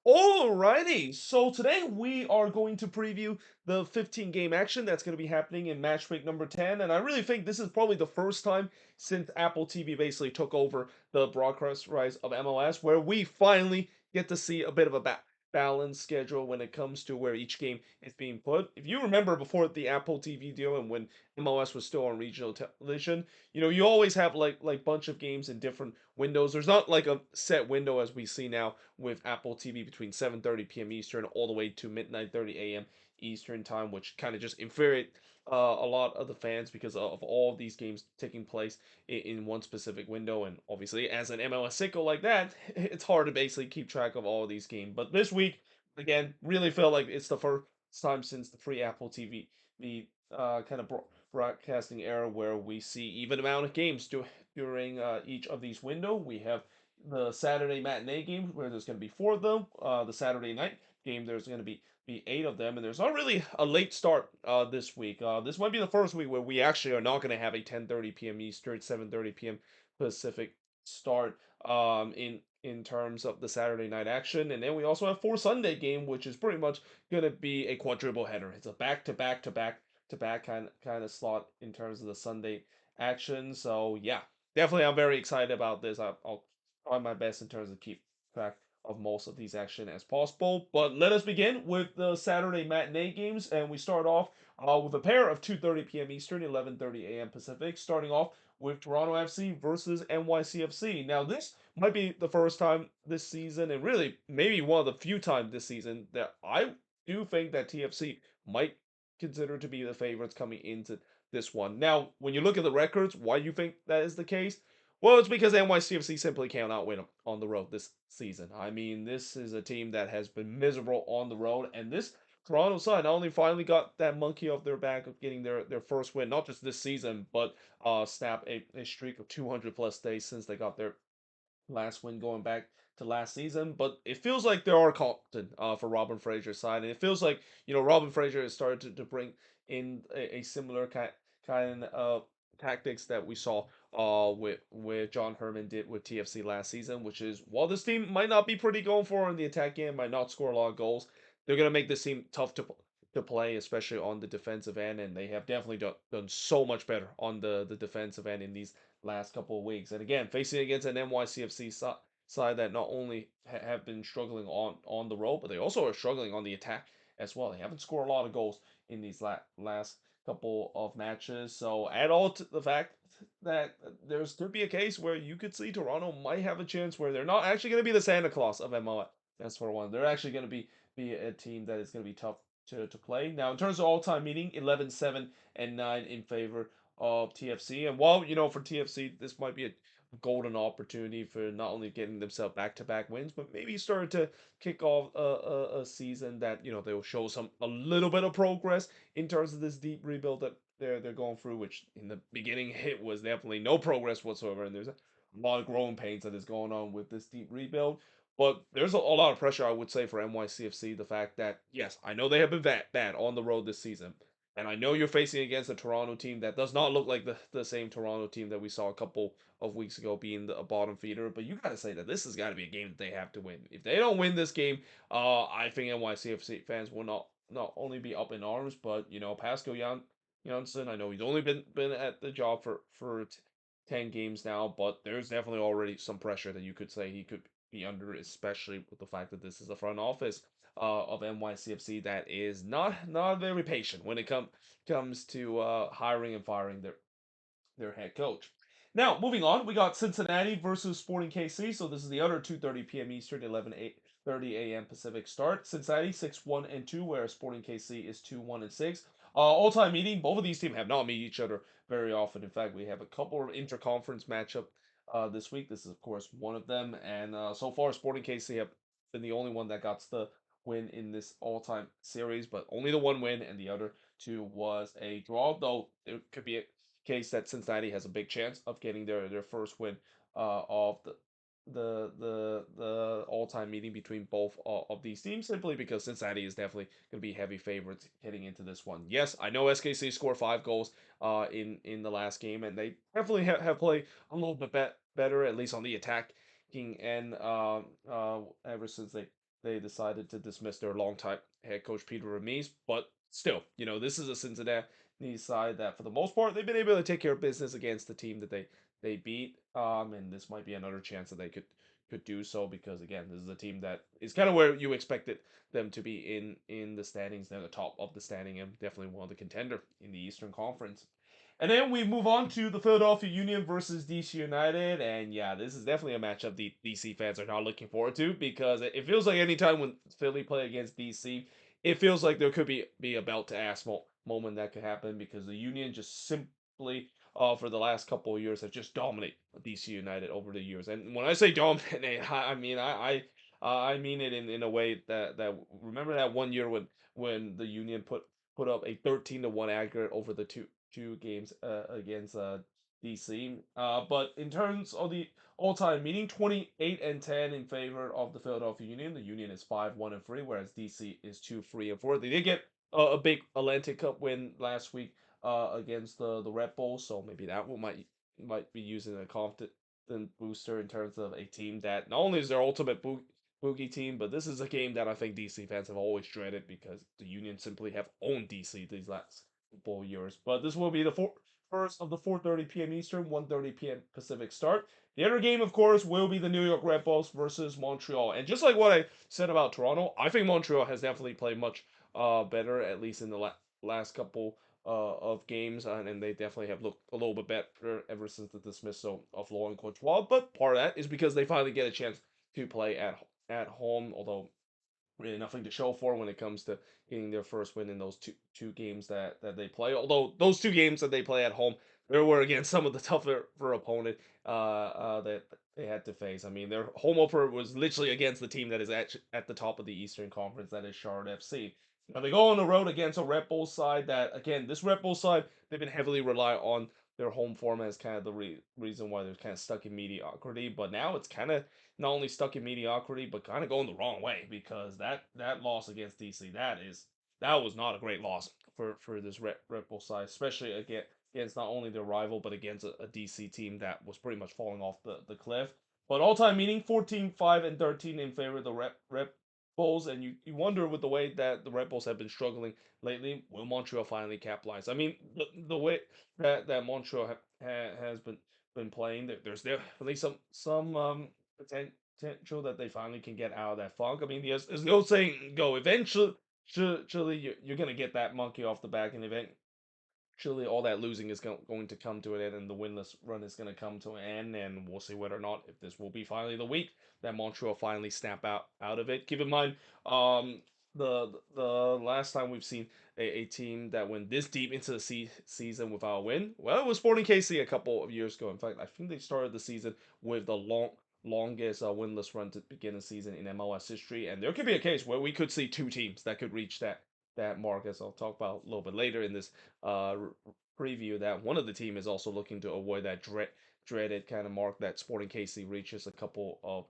Alrighty, so today we are going to preview the 15 game action that's going to be happening in match week number 10. And I really think this is probably the first time since Apple TV basically took over the broadcast rights of MLS where we finally get to see a bit of a balanced schedule when it comes to where each game is being put. If you remember before the Apple TV deal and when MLS was still on regional television, you always have like bunch of games in different windows. There's not like a set window as we see now with Apple TV between 7:30 p.m. Eastern all the way to midnight 30 a.m. Eastern time, which kind of just infuriate a lot of the fans because of all of these games taking place in one specific window. And obviously, as an MLS sicko like that, it's hard to basically keep track of all of these games. But this week, again, really felt like it's the first time since the free Apple TV, the kind of broadcasting era where we see even amount of games during each of these window. We have the Saturday matinee game where there's going to be four of them. The Saturday night game there's going to be eight of them, and there's not really a late start this week. This might be the first week where we actually are not going to have a 10:30 p.m. Eastern, 7:30 p.m. Pacific start in terms of the Saturday night action, and then we also have four Sunday game, which is pretty much going to be a quadruple header. It's a back to back to back to back kind of slot in terms of the Sunday action. So yeah, definitely I'm very excited about this. I'll try my best in terms of keep track of most of these action as possible. But let us begin with the Saturday matinee games, and we start off with a pair of 2:30 p.m. Eastern, 11:30 a.m. Pacific. Starting off with Toronto FC versus NYCFC. Now this might be the first time this season, and really maybe one of the few times this season that I do think that TFC might consider to be the favorites coming into this one. Now, when you look at the records, why do you think that is the case? Well, it's because NYCFC simply cannot win on the road this season. I mean, this is a team that has been miserable on the road, and this Toronto side not only finally got that monkey off their back of getting their first win, not just this season, but snap a streak of 200 plus days since they got their last win going back to last season. But it feels like there are confident for Robin Fraser's side, and it feels like Robin Fraser has started to bring in a similar kind of tactics that we saw with John Herman did with TFC last season, which is while this team might not be pretty going for in the attack game, might not score a lot of goals, they're gonna make this team tough to play, especially on the defensive end, and they have definitely done so much better on the defensive end in these last couple of weeks. And again, facing against an NYCFC side that not only have been struggling on the road, but they also are struggling on the attack as well. They haven't scored a lot of goals in these last couple of matches. So add all to the fact that there's could be a case where you could see Toronto might have a chance where they're not actually going to be the Santa Claus of MLS. That's for one. They're actually going to be a team that is going to be tough to play. Now, in terms of all-time meeting, 11-7 and 9 in favor of TFC. And while, for TFC, this might be a golden opportunity for not only getting themselves back-to-back wins, but maybe starting to kick off a season that, they will show a little bit of progress in terms of this deep rebuild that they're going through, which in the beginning it was definitely no progress whatsoever. And there's a lot of growing pains that is going on with this deep rebuild. But there's a lot of pressure, I would say, for NYCFC. The fact that, yes, I know they have been bad on the road this season. And I know you're facing against a Toronto team that does not look like the same Toronto team that we saw a couple of weeks ago being a bottom feeder. But you got to say that this has got to be a game that they have to win. If they don't win this game, I think NYCFC fans will not only be up in arms, but Pascal Janssen. I know he's only been at the job for 10 games now, but there's definitely already some pressure that you could say he could be under, especially with the fact that this is a front office of NYCFC that is not very patient when it comes to hiring and firing their head coach. Now, moving on, we got Cincinnati versus Sporting KC. So this is the other 2:30 p.m. Eastern, 11:30 a.m. Pacific start. Cincinnati 6-1-2, whereas Sporting KC is 2-1-6. All-time meeting, both of these teams have not met each other very often. In fact, we have a couple of interconference matchup this week. This is, of course, one of them. And so far, Sporting KC have been the only one that got the win in this all-time series, but only the one win, and the other two was a draw. Though there could be a case that Cincinnati has a big chance of getting their first win of the all-time meeting between both of these teams, simply because Cincinnati is definitely going to be heavy favorites heading into this one. Yes, I know SKC scored 5 goals in the last game, and they definitely have played a little bit better, at least on the attacking end, ever since they decided to dismiss their longtime head coach Peter Remise. But still, this is a Cincinnati side that for the most part they've been able to take care of business against the team that they beat. And this might be another chance that they could do so because again, this is a team that is kind of where you expected them to be in the standings. They're the top of the standing and definitely one of the contender in the Eastern Conference. And then we move on to the Philadelphia Union versus DC United. And yeah, this is definitely a matchup the DC fans are not looking forward to because it feels like anytime when Philly play against DC, it feels like there could be a belt to ass moment that could happen because the Union just simply for the last couple of years have just dominated DC United over the years. And when I say dominate, I mean I mean it in a way that remember that one year when the Union put up a 13-1 aggregate over the two games against DC. But in terms of the all-time meeting, 28-10 in favor of the Philadelphia Union. The Union is 5-1-3, whereas DC is 2-3-4. They did get a big Atlantic Cup win last week against the Red Bulls, so maybe that one might be using a confident booster in terms of a team that not only is their ultimate boogie team, but this is a game that I think DC fans have always dreaded because the Union simply have owned DC these last couple of years. But this will be the first of the 4:30 p.m. Eastern, 1:30 p.m. Pacific start. The other game, of course, will be the New York Red Bulls versus Montreal. And just like what I said about Toronto, I think Montreal has definitely played much better, at least in the last couple of games, and they definitely have looked a little bit better ever since the dismissal of Laurent Courtois. But part of that is because they finally get a chance to play at home, although really nothing to show for when it comes to getting their first win in those two games that they play. Although those two games that they play at home, they were against some of the tougher opponent that they had to face. I mean, their home opener was literally against the team that is at the top of the Eastern Conference, that is Charlotte FC. Now they go on the road against a Red Bull side that, again, this Red Bull side, they've been heavily rely on their home form as kind of the reason why they're kind of stuck in mediocrity. But now it's kind of not only stuck in mediocrity, but kind of going the wrong way because that loss against DC, that was not a great loss for this Red Bull side, especially against not only their rival but against a DC team that was pretty much falling off the cliff. But all-time meaning 14-5-13 in favor of the Red Bulls, and you wonder with the way that the Red Bulls have been struggling lately, will Montreal finally capitalize? I mean, the way that Montreal has been playing, there's definitely some potential that they finally can get out of that funk. I mean, as the old saying go, eventually, you're gonna get that monkey off the back, and eventually all that losing is going to come to an end, and the winless run is going to come to an end, and we'll see whether or not if this will be finally the week that Montreal finally snap out of it. Keep in mind, the last time we've seen a team that went this deep into the season without a win, well, it was Sporting KC a couple of years ago. In fact, I think they started the season with the longest winless run to begin the season in MLS history, and there could be a case where we could see two teams that could reach that mark, as I'll talk about a little bit later in this uh, preview, that one of the team is also looking to avoid that dreaded kind of mark that Sporting KC reaches a couple of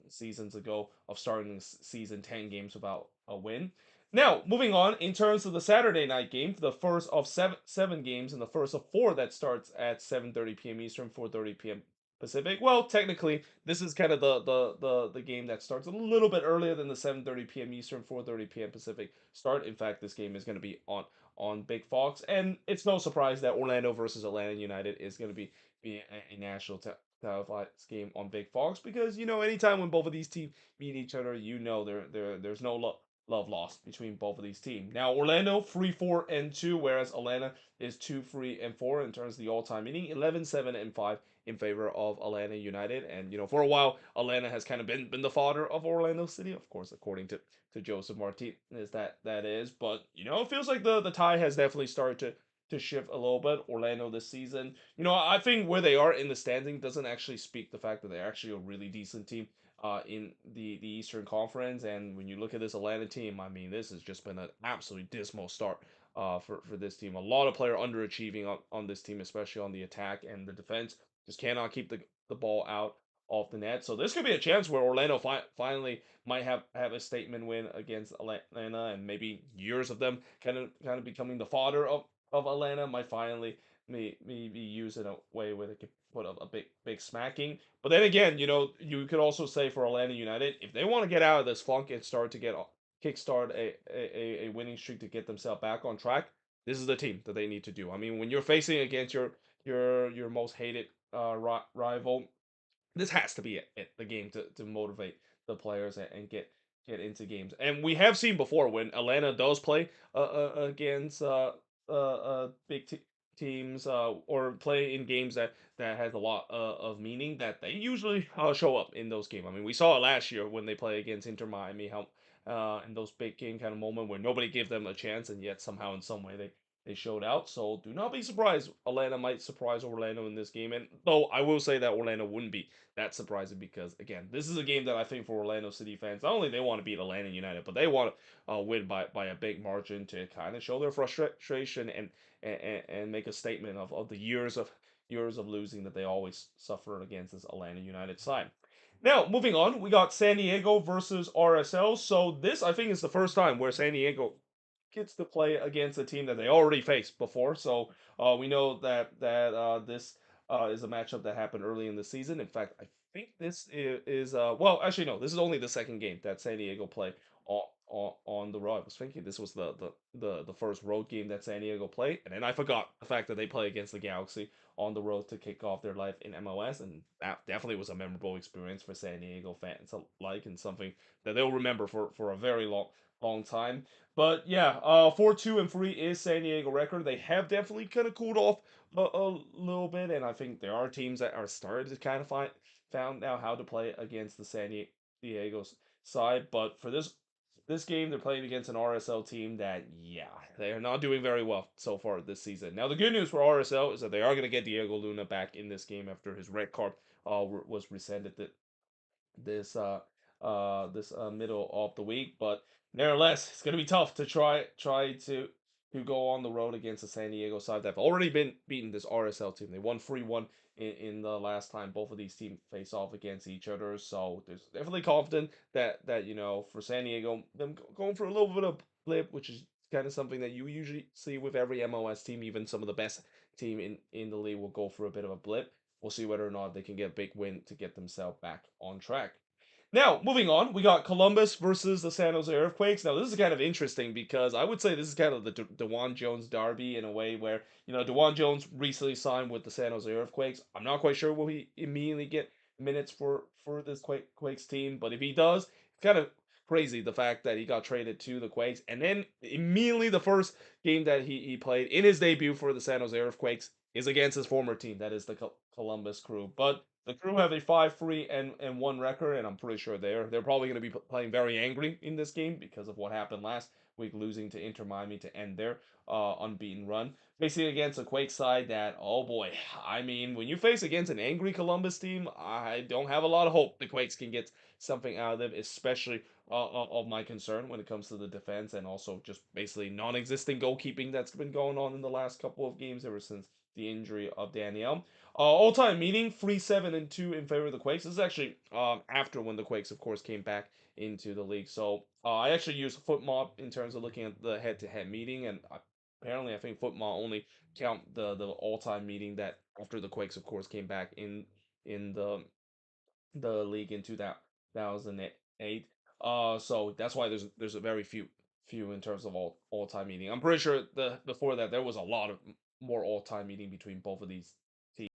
seasons ago of starting the season 10 games without a win. Now, moving on, in terms of the Saturday night game, the first of seven games and the first of four that starts at 7:30 p.m. Eastern, 4:30 p.m. Pacific. Well, technically, this is kind of the game that starts a little bit earlier than the 7:30 p.m. Eastern, 4:30 p.m. Pacific start. In fact, this game is going to be on Big Fox, and it's no surprise that Orlando versus Atlanta United is going to be a national televised game on Big Fox because anytime when both of these teams meet each other, there's no love lost between both of these teams. Now Orlando 3-4-2, whereas Atlanta is 2-3-4 in terms of the all-time meaning 11-7-5 in favor of Atlanta United. And for a while, Atlanta has kind of been the father of Orlando City, of course, according to Joseph Martinez, that is. But it feels like the tie has definitely started to shift a little bit. Orlando this season, I think where they are in the standing doesn't actually speak the fact that they're actually a really decent team. In the Eastern Conference, and when you look at this Atlanta team, I mean, this has just been an absolutely dismal start for this team. A lot of player underachieving on this team, especially on the attack and the defense. Just cannot keep the ball out off the net. So this could be a chance where Orlando finally might have a statement win against Atlanta, and maybe years of them kind of becoming the fodder of Atlanta might finally maybe use in a way where they could put up a big smacking. But then again, you could also say for Atlanta United, if they want to get out of this funk and start to get kickstart a winning streak to get themselves back on track, this is the team that they need to do. I mean, when you're facing against your most hated rival, this has to be the game to motivate the players and get into games. And we have seen before when Atlanta does play against big teams or play in games that has a lot of meaning, that they usually show up in those games. I mean, we saw it last year when they play against Inter Miami, how in those big game kind of moment where nobody gave them a chance, and yet somehow in some way they showed out. So do not be surprised. Atlanta might surprise Orlando in this game. And though I will say that Orlando wouldn't be that surprising, because again, this is a game that I think for Orlando City fans, not only they want to beat Atlanta United, but they want to win by a big margin to kind of show their frustration and make a statement of the years of losing that they always suffer against this Atlanta United side. Now, moving on, we got San Diego versus RSL. So this, I think, is the first time where San Diego gets to play against a team that they already faced before. So we know that this is a matchup that happened early in the season. In fact, I think this is well, actually no, this is only the second game that San Diego played on the road. I was thinking this was the first road game that San Diego played, and then I forgot the fact that they play against the Galaxy on the road to kick off their life in MLS, and that definitely was a memorable experience for San Diego fans alike, and something that they'll remember for a very long time. But yeah, 4-2-3 is San Diego record. They have definitely kind of cooled off a little bit, and I think there are teams that are starting to kind of found out how to play against the San Diego side. But for this game, they're playing against an RSL team that, yeah, they are not doing very well so far this season. Now, the good news for RSL is that they are going to get Diego Luna back in this game after his red card was rescinded this middle of the week. But nevertheless, it's gonna be tough to try to go on the road against the San Diego side that have already been beaten this RSL team. They won 3-1 in the last time both of these teams face off against each other. So there's definitely confident that for San Diego, them going for a little bit of blip, which is kind of something that you usually see with every MLS team. Even some of the best team in the league will go for a bit of a blip. We'll see whether or not they can get a big win to get themselves back on track. Now, moving on, we got Columbus versus the San Jose Earthquakes. Now, this is kind of interesting because I would say this is kind of the DeJuan Jones derby in a way where, DeJuan Jones recently signed with the San Jose Earthquakes. I'm not quite sure will he immediately get minutes for this Quakes team, but if he does, it's kind of crazy the fact that he got traded to the Quakes, and then immediately the first game that he played in his debut for the San Jose Earthquakes is against his former team, that is the Columbus Crew. But the Crew have a 5-3 and 1 record, and I'm pretty sure they're probably going to be playing very angry in this game because of what happened last week, losing to Inter Miami to end their unbeaten run. Facing against a Quake side that, oh boy, I mean, when you face against an angry Columbus team, I don't have a lot of hope the Quakes can get something out of them, especially of my concern when it comes to the defense and also just basically non-existent goalkeeping that's been going on in the last couple of games ever since the injury of Danielle. All-time meeting 3-7-2 in favor of the Quakes. This is actually after when the Quakes, of course, came back into the league. So I actually used FootMob in terms of looking at the head-to-head meeting, and apparently I think FootMob only count the all-time meeting that after the Quakes, of course, came back in the league in 2008. So that's why there's a very few in terms of all-time meeting. I'm pretty sure before that there was a lot of more all-time meeting between both of these teams.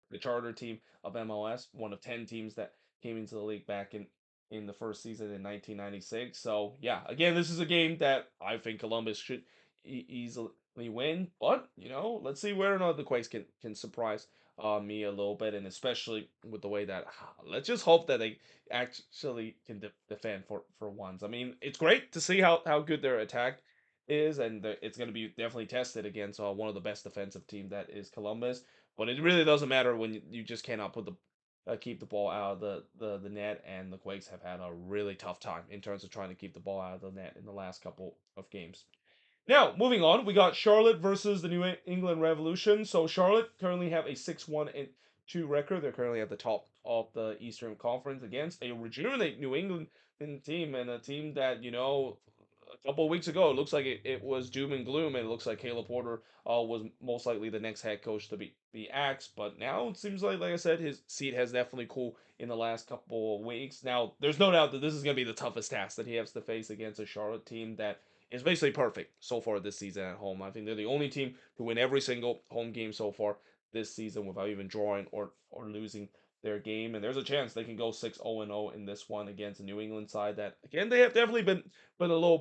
The charter team of MLS, one of 10 teams that came into the league back in the first season in 1996. So yeah, again, this is a game that I think Columbus should easily win. But let's see whether or not the Quakes can surprise me a little bit, and especially with the way that let's just hope that they actually can defend for once. I mean, it's great to see how good their attack is, and it's going to be definitely tested against one of the best defensive team that is Columbus. But it really doesn't matter when you just cannot keep the ball out of the net, and the Quakes have had a really tough time in terms of trying to keep the ball out of the net in the last couple of games. Now, moving on, we got Charlotte versus the New England Revolution. So Charlotte currently have a 6-1-2 record. They're currently at the top of the Eastern Conference against a rejuvenate New England team, and a team that a couple of weeks ago, it looks like it was doom and gloom, and it looks like Caleb Porter was most likely the next head coach to be axed. But now it seems like I said, his seat has definitely cooled in the last couple of weeks. Now, there's no doubt that this is going to be the toughest task that he has to face against a Charlotte team that is basically perfect so far this season at home. I think they're the only team to win every single home game so far this season without even drawing or losing their game, and there's a chance they can go 6-0-0 in this one against a New England side that, again, they have definitely been a little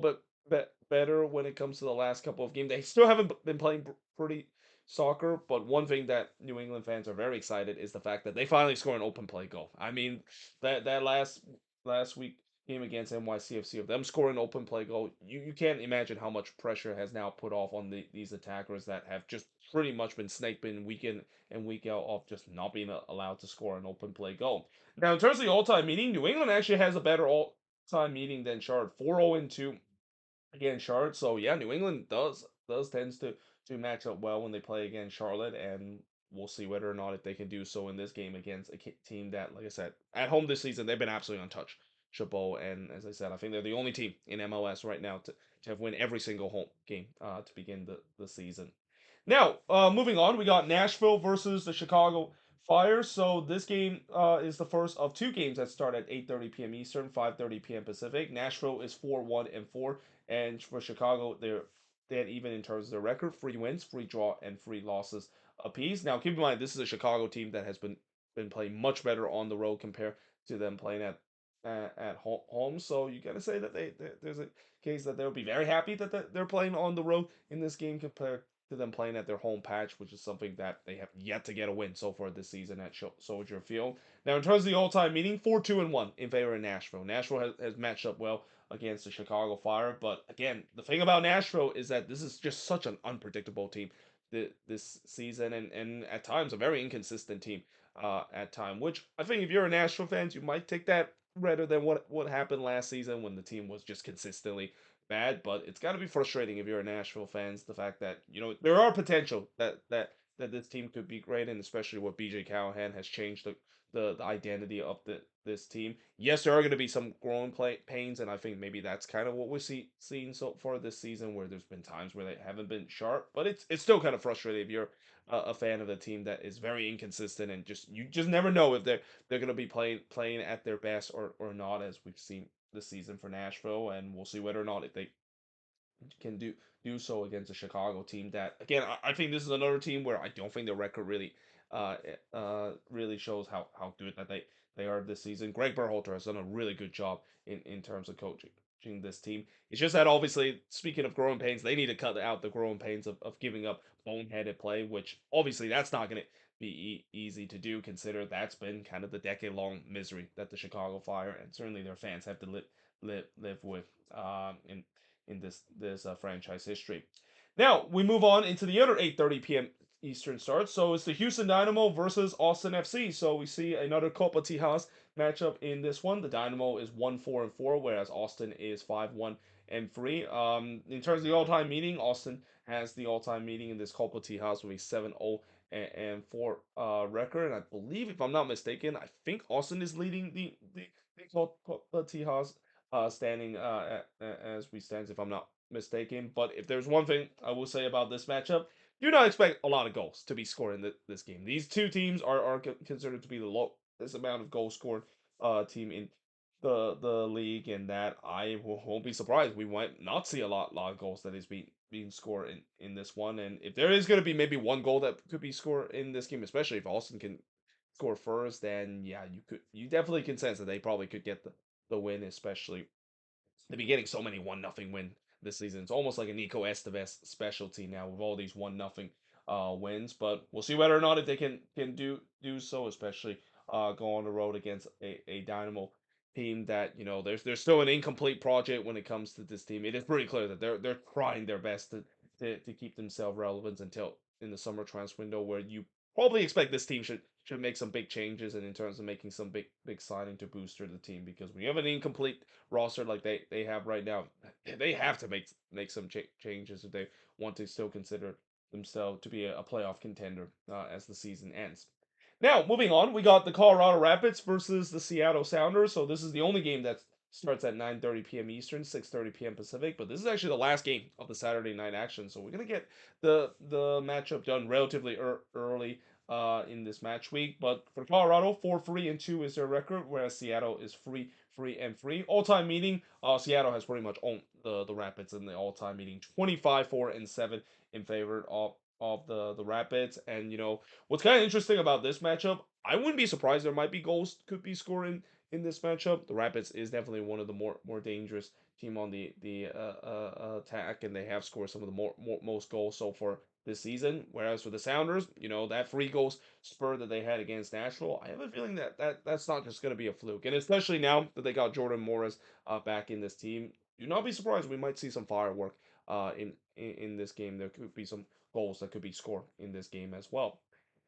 bit better when it comes to the last couple of games. They still haven't been playing pretty soccer, but one thing that New England fans are very excited is the fact that they finally score an open play goal. I mean, that last week game against NYCFC, of them scoring an open play goal, you can't imagine how much pressure has now put off on these attackers that have just pretty much been snake bitten week in and week out of just not being allowed to score an open play goal. Now, in terms of the all-time meeting, New England actually has a better all-time meeting than Charlotte, 4-0-2 against Charlotte. So yeah, New England does tends to match up well when they play against Charlotte, and we'll see whether or not if they can do so in this game against a team that, like I said, at home this season they've been absolutely untouched. Chabot, and as I said, I think they're the only team in MLS right now to have win every single home game to begin the season. Now, moving on, we got Nashville versus the Chicago Fire. So this game is the first of two games that start at 8:30 p.m. Eastern, 5:30 p.m. Pacific. Nashville is 4-1-4, and for Chicago, they're dead even in terms of their record: 3 wins, 3 draw, and 3 losses apiece. Now, keep in mind this is a Chicago team that has been playing much better on the road compared to them playing at home. So you got to say that there's a case that they'll be very happy that they're playing on the road in this game compared to them playing at their home patch, which is something that they have yet to get a win so far this season at Soldier Field. Now, in terms of the all-time meeting, 4-2-1 in favor of Nashville. Nashville has matched up well against the Chicago Fire, but again, the thing about Nashville is that this is just such an unpredictable team this season, and at times a very inconsistent team at time. Which I think if you're a Nashville fans, you might take that rather than what happened last season when the team was just consistently bad. But it's got to be frustrating if you're a Nashville fans, the fact that there are potential that this team could be great, and especially what BJ Callahan has changed the identity of this team. Yes, there are going to be some growing pains, and I think maybe that's kind of what we're seeing so far this season, where there's been times where they haven't been sharp, but it's still kind of frustrating if you're a fan of the team that is very inconsistent, and you just never know if they're going to be playing at their best or not, as we've seen this season for Nashville, and we'll see whether or not if they can do so against a Chicago team that, again, I think this is another team where I don't think the record really shows how good that they are this season. Greg Berhalter has done a really good job in terms of coaching this team. It's just that, obviously, speaking of growing pains, they need to cut out the growing pains of giving up boneheaded play, which obviously that's not going to be easy to do, consider that's been kind of the decade-long misery that the Chicago Fire and certainly their fans have to live with in this franchise history. Now we move on into the other 8:30 p.m. Eastern start. So it's the Houston Dynamo versus Austin FC. So we see another Copa Tijas matchup in this one. The Dynamo is 1-4-4, whereas Austin is 5-1-3. In terms of the all-time meeting, Austin has the all-time meeting in this Copa Tijas with a 7-0-4 record. And I believe, if I'm not mistaken, I think Austin is leading the Copa Tijas standing as we stand, if I'm not mistaken. But if there's one thing I will say about this matchup, do not expect a lot of goals to be scored in this game. These two teams are considered to be the lowest amount of goals scored team in the league, and that I won't be surprised we might not see a lot of goals that is being scored in this one. And if there is going to be maybe one goal that could be scored in this game, especially if Austin can score first, then yeah, you definitely can sense that they probably could get the win, especially they've been getting so many 1-0 win this season. It's almost like a Nico Estevez specialty now with all these 1-0 wins. But we'll see whether or not if they can do so, especially go on the road against a Dynamo team that, there's still an incomplete project when it comes to this team. It is pretty clear that they're trying their best to keep themselves relevant until in the summer transfer window, where you probably expect this team should make some big changes, and in terms of making some big signing to booster the team, because when you have an incomplete roster like they have right now, they have to make some changes if they want to still consider themselves to be a playoff contender as the season ends. Now, moving on, we got the Colorado Rapids versus the Seattle Sounders. So this is the only game that's starts at 9:30 p.m. Eastern, 6:30 p.m. Pacific. But this is actually the last game of the Saturday night action, so we're gonna get the matchup done relatively early in this match week. But for Colorado, 4-3-2 is their record, whereas Seattle is 3-3-3. All-time meeting, Seattle has pretty much owned the Rapids in the all-time meeting, 25-4-7 in favor of the Rapids. And what's kind of interesting about this matchup, I wouldn't be surprised there might be goals could be scoring in this matchup. The Rapids is definitely one of the more dangerous team on the attack, and they have scored some of the most goals so far this season. Whereas for the Sounders, that 3 goals spur that they had against Nashville, I have a feeling that's not just going to be a fluke. And especially now that they got Jordan Morris back in this team, do not be surprised we might see some firework in this game. There could be some goals that could be scored in this game as well.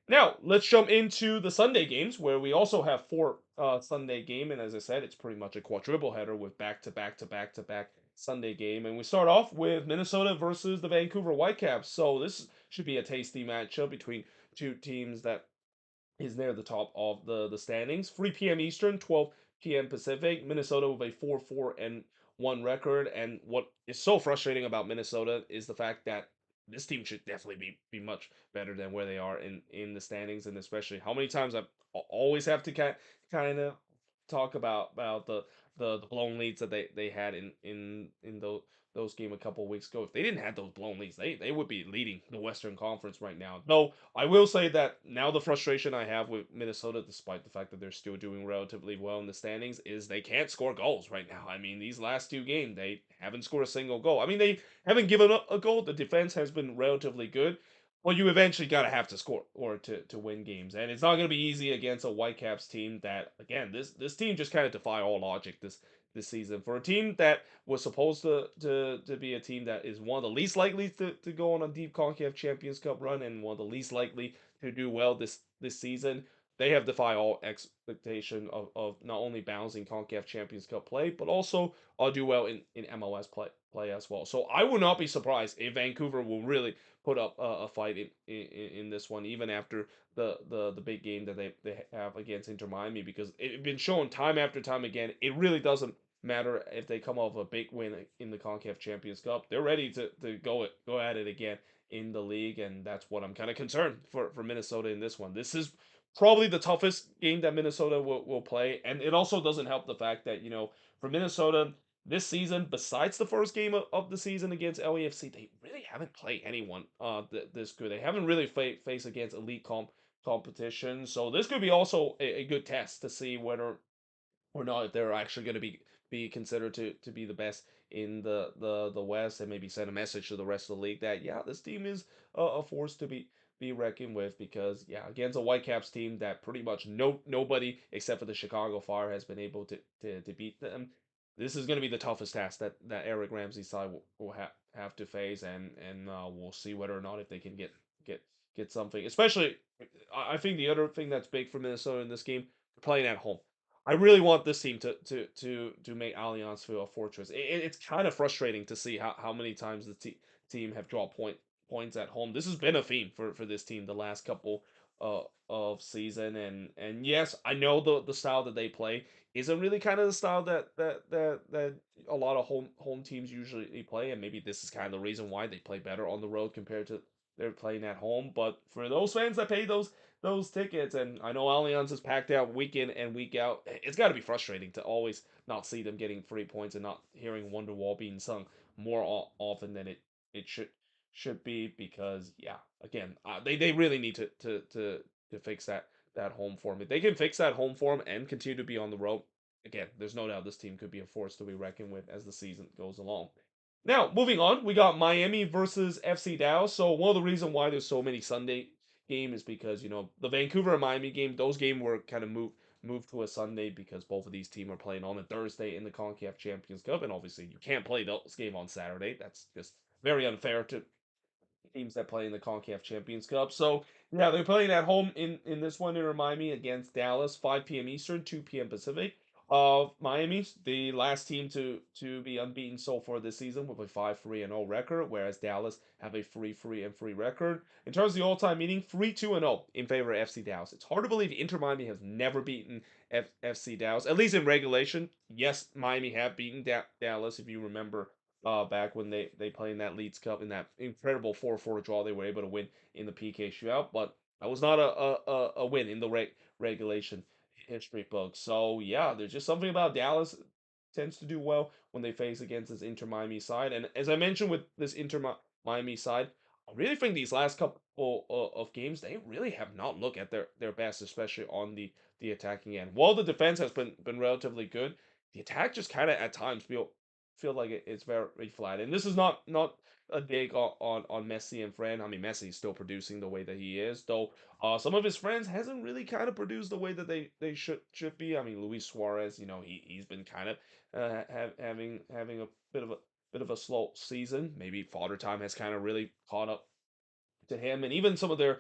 Now, let's jump into the Sunday games where we also have 4 Sunday game, and as I said, it's pretty much a quadruple header with back to back to back to back Sunday game. And we start off with Minnesota versus the Vancouver Whitecaps. So this should be a tasty matchup between two teams that is near the top of the standings. 3 p.m. Eastern, 12 p.m. Pacific. Minnesota with a 4-4-1 record. And what is so frustrating about Minnesota is the fact that this team should definitely be much better than where they are in the standings, and especially how many times I always have to kind of talk about the blown leads that they had in those game a couple weeks ago. If they didn't have those blown leads, they would be leading the Western Conference right now. No, I will say that now the frustration I have with Minnesota, despite the fact that they're still doing relatively well in the standings, is they can't score goals right now. I mean, these last 2 games, they haven't scored a single goal. I mean, they haven't given up a goal. The defense has been relatively good. Well, you eventually gotta have to score or to win games, and it's not gonna be easy against a Whitecaps team that, again, this team just kind of defy all logic this season. For a team that was supposed to be a team that is one of the least likely to go on a deep CONCACAF Champions Cup run and one of the least likely to do well this season, they have defied all expectation of not only bouncing CONCACAF Champions Cup play, but also do well in MLS play as well. So I would not be surprised if Vancouver will really put up a fight in this one, even after the big game that they have against Inter Miami, because it's been shown time after time again, it really doesn't matter if they come off a big win in the CONCACAF Champions Cup. They're ready to go at it again in the league, and that's what I'm kind of concerned for Minnesota in this one. This is probably the toughest game that Minnesota will play, and it also doesn't help the fact that for Minnesota this season, besides the first game of the season against LAFC, they really haven't played anyone this good. They haven't really faced against elite competition, so this could be also a good test to see whether or not if they're actually going to be considered to be the best in the West, and maybe send a message to the rest of the league that this team is a force to be reckoned with, because against a Whitecaps team that pretty much nobody except for the Chicago Fire has been able to beat them. This is going to be the toughest task that Eric Ramsey's side will have to face, and we'll see whether or not if they can get get something. Especially, I think the other thing that's big for Minnesota in this game, playing at home. I really want this team to make Allianz feel a fortress. It's kind of frustrating to see how many times the team have dropped points at home. This has been a theme for this team the last couple of season, and yes, I know the style that they play isn't really kind of the style that a lot of home teams usually play, and maybe this is kind of the reason why they play better on the road compared to they're playing at home. But for those fans that pay those tickets, and I know Allianz is packed out week in and week out, it's got to be frustrating to always not see them getting 3 points and not hearing Wonderwall being sung more often than it should be, because again, they really need to fix that home form. If they can fix that home form and continue to be on the road, again, there's no doubt this team could be a force to be reckoned with as the season goes along. Now, moving on, we got Miami versus FC Dallas. So one of the reasons why there's so many Sunday game is because the Vancouver and Miami game, those games were kind of moved to a Sunday because both of these teams are playing on a Thursday in the CONCACAF Champions Cup, and obviously you can't play those game on Saturday. That's just very unfair to teams that play in the CONCACAF Champions Cup. So they're playing at home in this one in Miami against Dallas, 5 p.m. Eastern, 2 p.m. Pacific. of Miami's the last team to be unbeaten so far this season with a 5-3-0 record, whereas Dallas have a 3-3-3 record. In terms of the all-time meeting, 3-2-0 in favor of FC Dallas. It's hard to believe Inter Miami has never beaten FC Dallas, at least in regulation. Yes, Miami have beaten Dallas, if you remember. Back when they played in that Leeds Cup in that incredible 4-4 draw, they were able to win in the PK shootout, but that was not a win in the regulation history book. So yeah, there's just something about Dallas tends to do well when they face against this Inter Miami side. And as I mentioned with this Miami side, I really think these last couple of games they really have not looked at their best, especially on the attacking end. While the defense has been relatively good, the attack just kind of at times feel like it's very flat. And this is not a dig on Messi and Fran. I mean, Messi's still producing the way that he is, though some of his friends hasn't really kind of produced the way that they should be. I mean, Luis Suarez, he's been kind of having a bit of a slow season. Maybe Father Time has kind of really caught up to him, and even some of their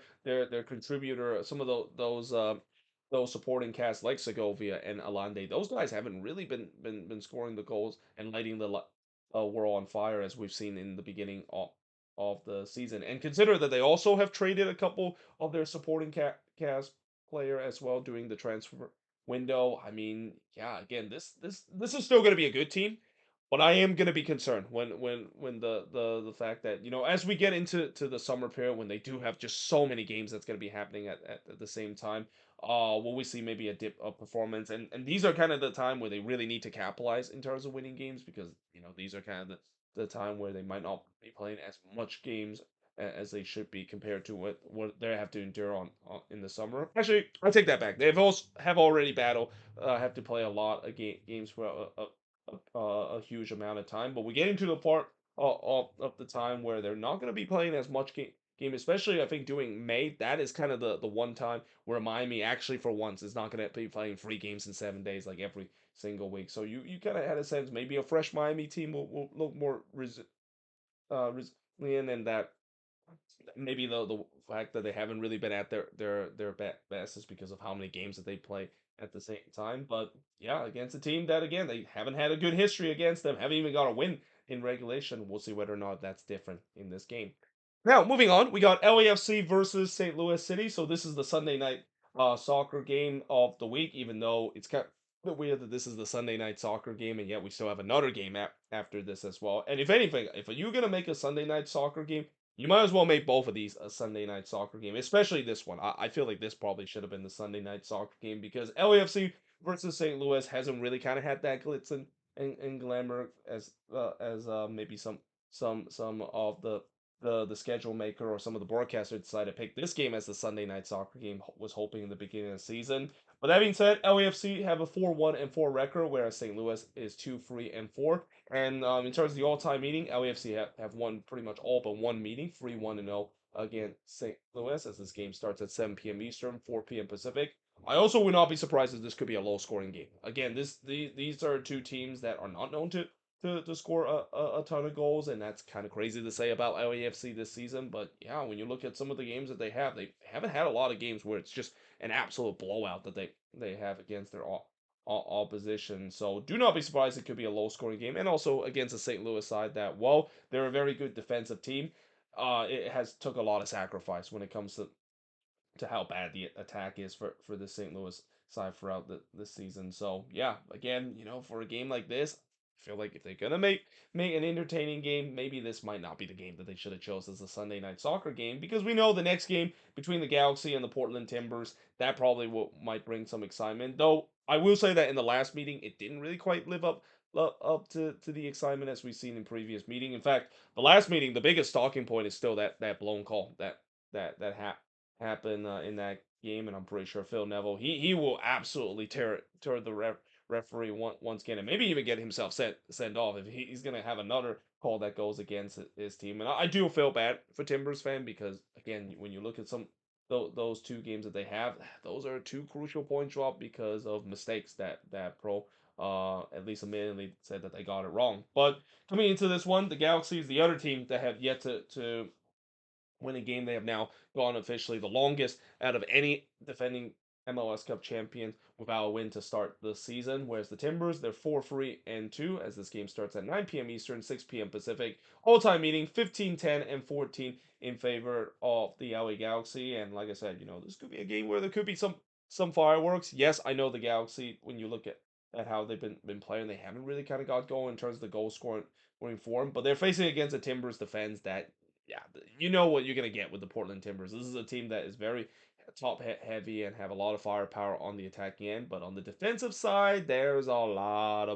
contributor, some of those supporting cast like Segovia and Alande, those guys haven't really been scoring the goals and lighting the world on fire as we've seen in the beginning of the season. And consider that they also have traded a couple of their supporting cast player as well during the transfer window. I mean, yeah, again, this is still going to be a good team. But I am gonna be concerned when the fact that as we get into the summer period when they do have just so many games that's gonna be happening at the same time, will we see maybe a dip of performance? And these are kind of the time where they really need to capitalize in terms of winning games because these are kind of the time where they might not be playing as much games as they should be compared to what they have to endure on in the summer. Actually, I take that back. They've also have already battled have to play a lot of games for a huge amount of time. But we're getting to the part of the time where they're not going to be playing as much game, especially I think doing May. That is kind of the one time where Miami actually for once is not going to be playing 3 games in 7 days like every single week. So you kind of had a sense maybe a fresh Miami team will look more resilient and that maybe the fact that they haven't really been at their best is because of how many games that they play at the same time. But yeah, against a team that again they haven't had a good history against them, haven't even got a win in regulation. We'll see whether or not that's different in this game. Now, moving on, we got LAFC versus St. Louis City. So this is the Sunday night soccer game of the week, even though it's kind of weird that this is the Sunday night soccer game, and yet we still have another game after this as well. And if anything, if you're gonna make a Sunday night soccer game, you might as well make both of these a Sunday night soccer game, especially this one. I feel like this probably should have been the Sunday night soccer game because LAFC versus St. Louis hasn't really kind of had that glitz and glamour as maybe some of the schedule maker or some of the broadcasters decided to pick this game as the Sunday night soccer game was hoping in the beginning of the season. But that being said, LAFC have a 4-1-4 record, whereas St. Louis is 2-3-4. And in terms of the all-time meeting, LAFC have won pretty much all but one meeting, 3-1-0 against St. Louis, as this game starts at 7 p.m. Eastern, 4 p.m. Pacific. I also would not be surprised if this could be a low-scoring game. Again, these are two teams that are not known to score a ton of goals, and that's kind of crazy to say about LAFC this season. But yeah, when you look at some of the games that they haven't had a lot of games where it's just an absolute blowout that they have against their opposition. So do not be surprised it could be a low scoring game, and also against the St. Louis side that while they're a very good defensive team, it has took a lot of sacrifice when it comes to how bad the attack is for the St. Louis side throughout the season. So yeah, again, for a game like this, I feel like if they're gonna make an entertaining game, maybe this might not be the game that they should have chose as a Sunday night soccer game because we know the next game between the Galaxy and the Portland Timbers that probably might bring some excitement. Though I will say that in the last meeting, it didn't really quite live up to the excitement as we've seen in previous meeting. In fact, the last meeting, the biggest talking point is still that blown call that happen in that game, and I'm pretty sure Phil Neville he will absolutely tear the referee once again, and maybe even get himself sent off if he's gonna have another call that goes against his team. And I do feel bad for Timbers fan because again, when you look at some those two games that they have, those are two crucial point drop because of mistakes that pro at least admittedly said that they got it wrong. But coming into this one, the Galaxy is the other team that have yet to win a game. They have now gone officially the longest out of any defending MLS Cup champions without a win to start the season. Whereas the Timbers, they're 4-3-2 as this game starts at 9 p.m. Eastern, 6 p.m. Pacific. All-time meeting 15, 10, and 14 in favor of the LA Galaxy. And like I said, this could be a game where there could be some fireworks. Yes, I know the Galaxy, when you look at how they've been playing, they haven't really kind of got going in terms of the goal scoring form, but they're facing against a Timbers defense that, yeah, you know what you're gonna get with the Portland Timbers. This is a team that is very top heavy and have a lot of firepower on the attacking end, but on the defensive side, there's a lot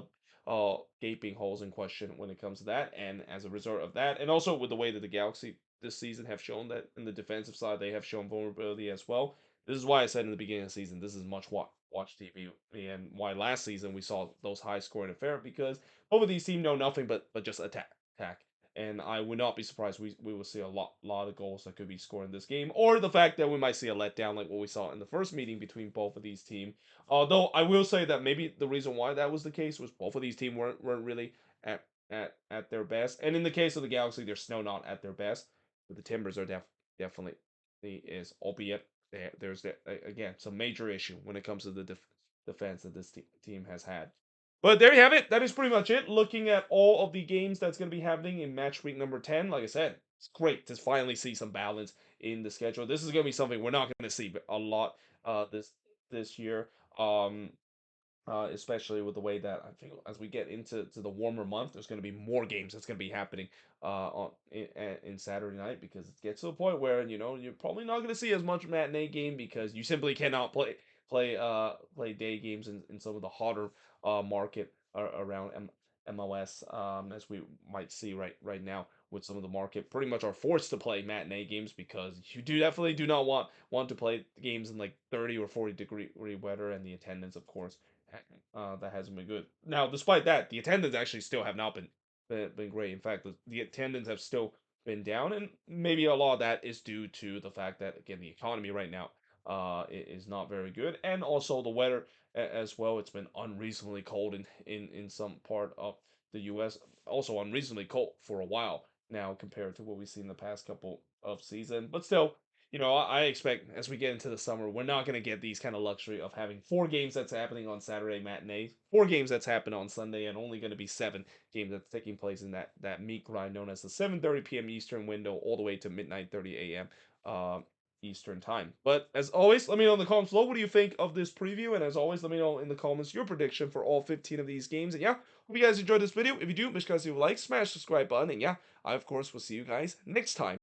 of gaping holes in question when it comes to that. And as a result of that, and also with the way that the Galaxy this season have shown that in the defensive side they have shown vulnerability as well. This is why I said in the beginning of the season this is much watch TV, and why last season we saw those high scoring affair, because both of these teams know nothing but just attack. And I would not be surprised we will see a lot of goals that could be scored in this game, or the fact that we might see a letdown like what we saw in the first meeting between both of these teams. Although I will say that maybe the reason why that was the case was both of these teams weren't really at at their best. And in the case of the Galaxy, they're still not at their best. But the Timbers are definitely is, albeit there's again some major issue when it comes to the defense that this team has had. But there you have it. That is pretty much it. Looking at all of the games that's going to be happening in match week number 10. Like I said, it's great to finally see some balance in the schedule. This is going to be something we're not going to see a lot this year. Especially with the way that I think as we get into the warmer month, there's going to be more games that's going to be happening in Saturday night, because it gets to a point where you're probably not going to see as much matinee game because you simply cannot play day games in some of the hotter market around MLS, as we might see right now with some of the market pretty much are forced to play matinee games, because you definitely do not want to play games in like 30 or 40-degree weather, and the attendance, of course, that hasn't been good. Now, despite that, the attendance actually still have not been great. In fact, the attendance have still been down, and maybe a lot of that is due to the fact that, again, the economy right now is not very good, and also the weather as well. It's been unreasonably cold in some part of the U.S. Also unreasonably cold for a while now compared to what we've seen the past couple of seasons. But still, I expect as we get into the summer, we're not going to get these kind of luxury of having 4 games that's happening on Saturday matinee, 4 games that's happening on Sunday, and only going to be 7 games that's taking place in that meat grind known as the 7:30 p.m. Eastern window, all the way to midnight 30 a.m. Eastern time. But as always, let me know in the comments below what do you think of this preview, and as always, let me know in the comments your prediction for all 15 of these games. And yeah, hope you guys enjoyed this video. If you do, make sure you guys leave a like, smash the subscribe button, and yeah, I of course will see you guys next time.